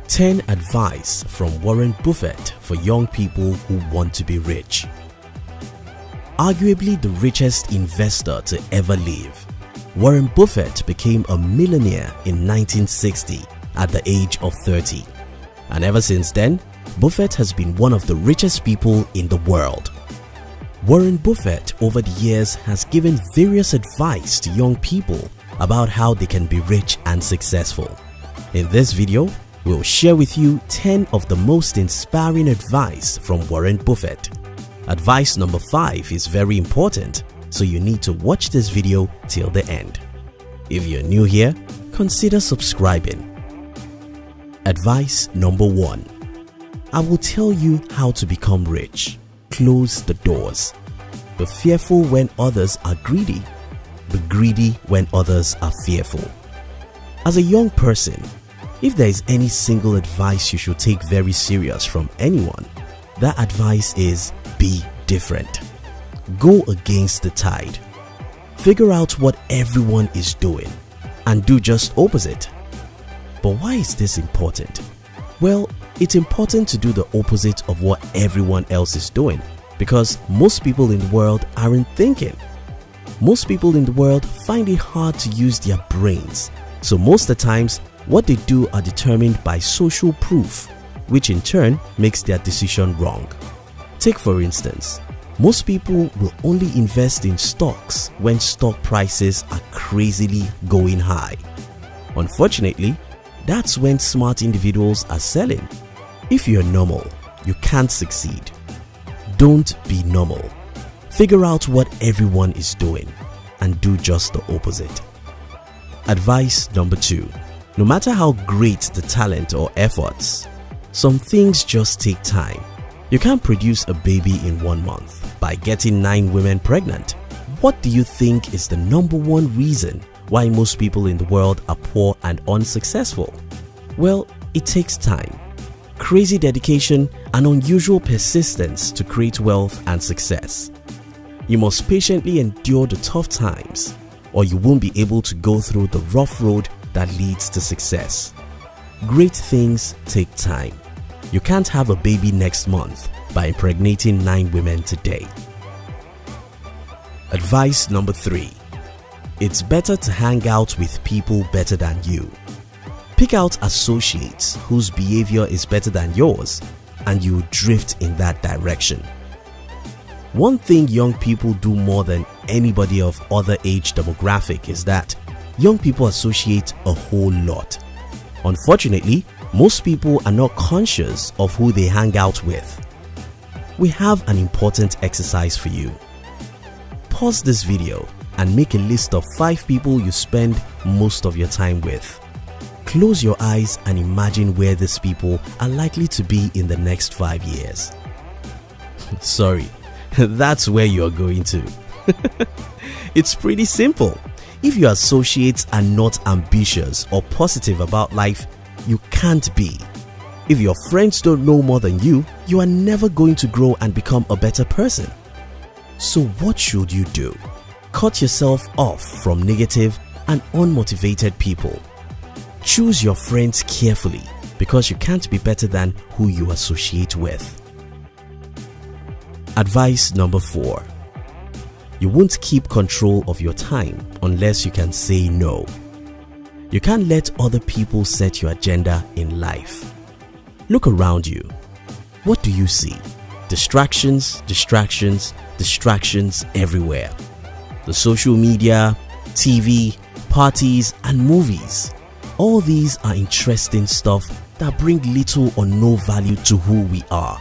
10 Advice from Warren Buffett for young people who want to be rich. Arguably the richest investor to ever live, Warren Buffett became a millionaire in 1960 at the age of 30. And ever since then, Buffett has been one of the richest people in the world. Warren Buffett over the years has given various advice to young people about how they can be rich and successful. In this video, we'll share with you 10 of the most inspiring advice from Warren Buffett. Advice number 5 is very important, so you need to watch this video till the end. If you're new here, consider subscribing. Advice number 1. I will tell you how to become rich. Close the doors. Be fearful when others are greedy. Be greedy when others are fearful. As a young person, if there is any single advice you should take very serious from anyone, that advice is be different. Go against the tide. Figure out what everyone is doing and do just opposite. But why is this important? Well, it's important to do the opposite of what everyone else is doing because most people in the world aren't thinking. Most people in the world find it hard to use their brains. So most of the times, what they do are determined by social proof, which in turn makes their decision wrong. Take for instance, most people will only invest in stocks when stock prices are crazily going high. Unfortunately, that's when smart individuals are selling. If you're normal, you can't succeed. Don't be normal. Figure out what everyone is doing and do just the opposite. Advice number 2. No matter how great the talent or efforts, some things just take time. You can't produce a baby in 1 month by getting 9 women pregnant. What do you think is the number 1 reason why most people in the world are poor and unsuccessful? Well, it takes time, crazy dedication, and unusual persistence to create wealth and success. You must patiently endure the tough times, or you won't be able to go through the rough road that leads to success. Great things take time. You can't have a baby next month by impregnating 9 women today. Advice number 3. It's better to hang out with people better than you. Pick out associates whose behavior is better than yours and you drift in that direction. One thing young people do more than anybody of other age demographic is that young people associate a whole lot. Unfortunately, most people are not conscious of who they hang out with. We have an important exercise for you. Pause this video and make a list of 5 people you spend most of your time with. Close your eyes and imagine where these people are likely to be in the next 5 years. Sorry, that's where you are going to. It's pretty simple. If your associates are not ambitious or positive about life, you can't be. If your friends don't know more than you are never going to grow and become a better person. So what should you do? Cut yourself off from negative and unmotivated people. Choose your friends carefully because you can't be better than who you associate with. Advice number 4. You won't keep control of your time unless you can say no. You can't let other people set your agenda in life. Look around you. What do you see? Distractions, distractions, distractions everywhere. The social media, TV, parties, and movies. All these are interesting stuff that bring little or no value to who we are.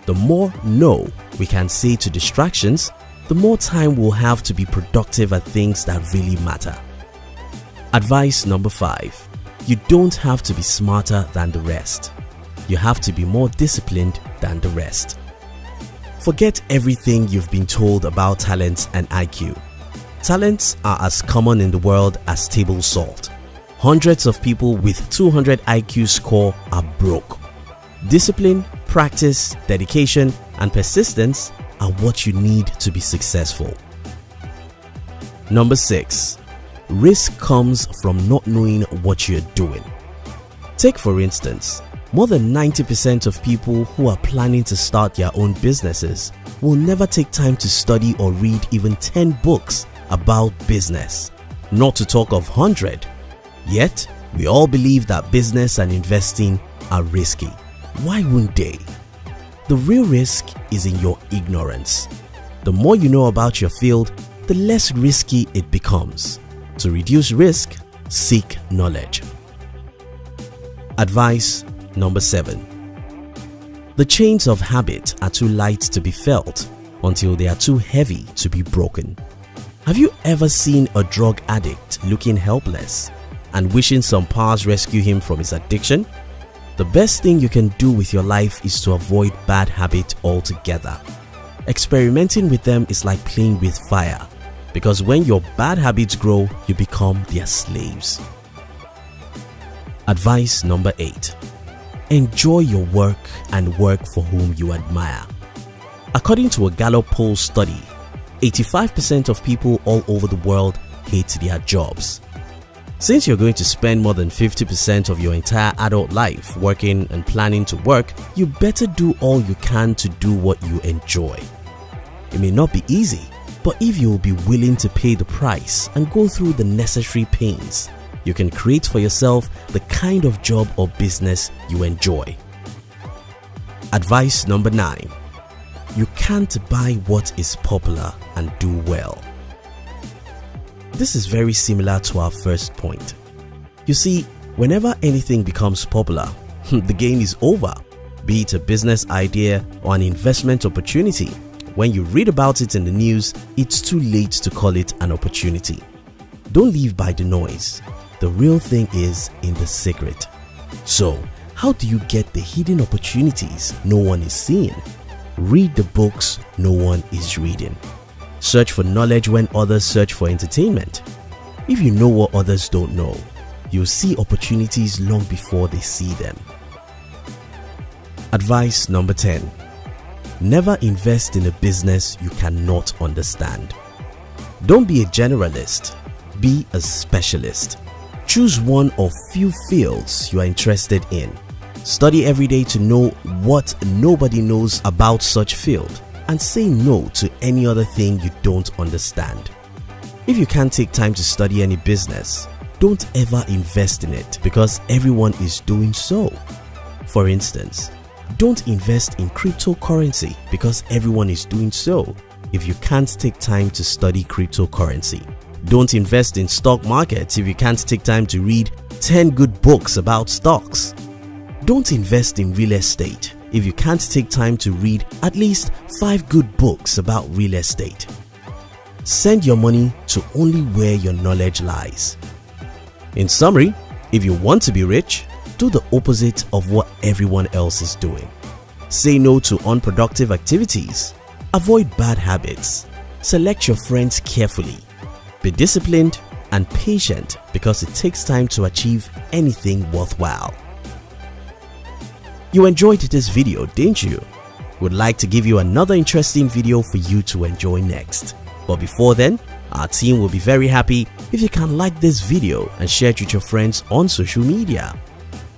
The more no we can say to distractions, the more time we'll have to be productive at things that really matter. Advice number 5. You don't have to be smarter than the rest. You have to be more disciplined than the rest. Forget everything you've been told about talents and IQ. Talents are as common in the world as table salt. Hundreds of people with 200 IQ score are broke. Discipline, practice, dedication, and persistence are what you need to be successful. Number 6. Risk comes from not knowing what you're doing. Take for instance, more than 90% of people who are planning to start their own businesses will never take time to study or read even 10 books about business, not to talk of 100. Yet, we all believe that business and investing are risky. Why wouldn't they? The real risk is in your ignorance. The more you know about your field, the less risky it becomes. To reduce risk, seek knowledge. Advice number 7. The chains of habit are too light to be felt until they are too heavy to be broken. Have you ever seen a drug addict looking helpless and wishing some powers rescue him from his addiction? The best thing you can do with your life is to avoid bad habits altogether. Experimenting with them is like playing with fire, because when your bad habits grow, you become their slaves. Advice number 8. Enjoy your work and work for whom you admire. According to a Gallup poll study, 85% of people all over the world hate their jobs. Since you're going to spend more than 50% of your entire adult life working and planning to work, you better do all you can to do what you enjoy. It may not be easy, but if you will be willing to pay the price and go through the necessary pains, you can create for yourself the kind of job or business you enjoy. Advice number 9. You can't buy what is popular and do well. This is very similar to our first point. You see, whenever anything becomes popular, the game is over. Be it a business idea or an investment opportunity, when you read about it in the news, it's too late to call it an opportunity. Don't live by the noise. The real thing is in the secret. So, how do you get the hidden opportunities no one is seeing? Read the books no one is reading. Search for knowledge when others search for entertainment. If you know what others don't know, you'll see opportunities long before they see them. Advice number 10. Never invest in a business you cannot understand. Don't be a generalist, be a specialist. Choose one or few fields you are interested in. Study every day to know what nobody knows about such field, and say no to any other thing you don't understand. If you can't take time to study any business, don't ever invest in it because everyone is doing so. For instance, don't invest in cryptocurrency because everyone is doing so if you can't take time to study cryptocurrency. Don't invest in stock markets if you can't take time to read 10 good books about stocks. Don't invest in real estate if you can't take time to read at least 5 good books about real estate. Send your money to only where your knowledge lies. In summary, if you want to be rich, do the opposite of what everyone else is doing. Say no to unproductive activities. Avoid bad habits. Select your friends carefully. Be disciplined and patient because it takes time to achieve anything worthwhile. You enjoyed this video, didn't you? Would like to give you another interesting video for you to enjoy next. But before then, our team will be very happy if you can like this video and share it with your friends on social media.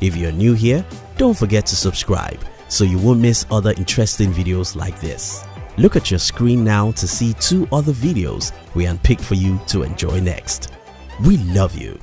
If you're new here, don't forget to subscribe so you won't miss other interesting videos like this. Look at your screen now to see 2 other videos we unpicked for you to enjoy next. We love you.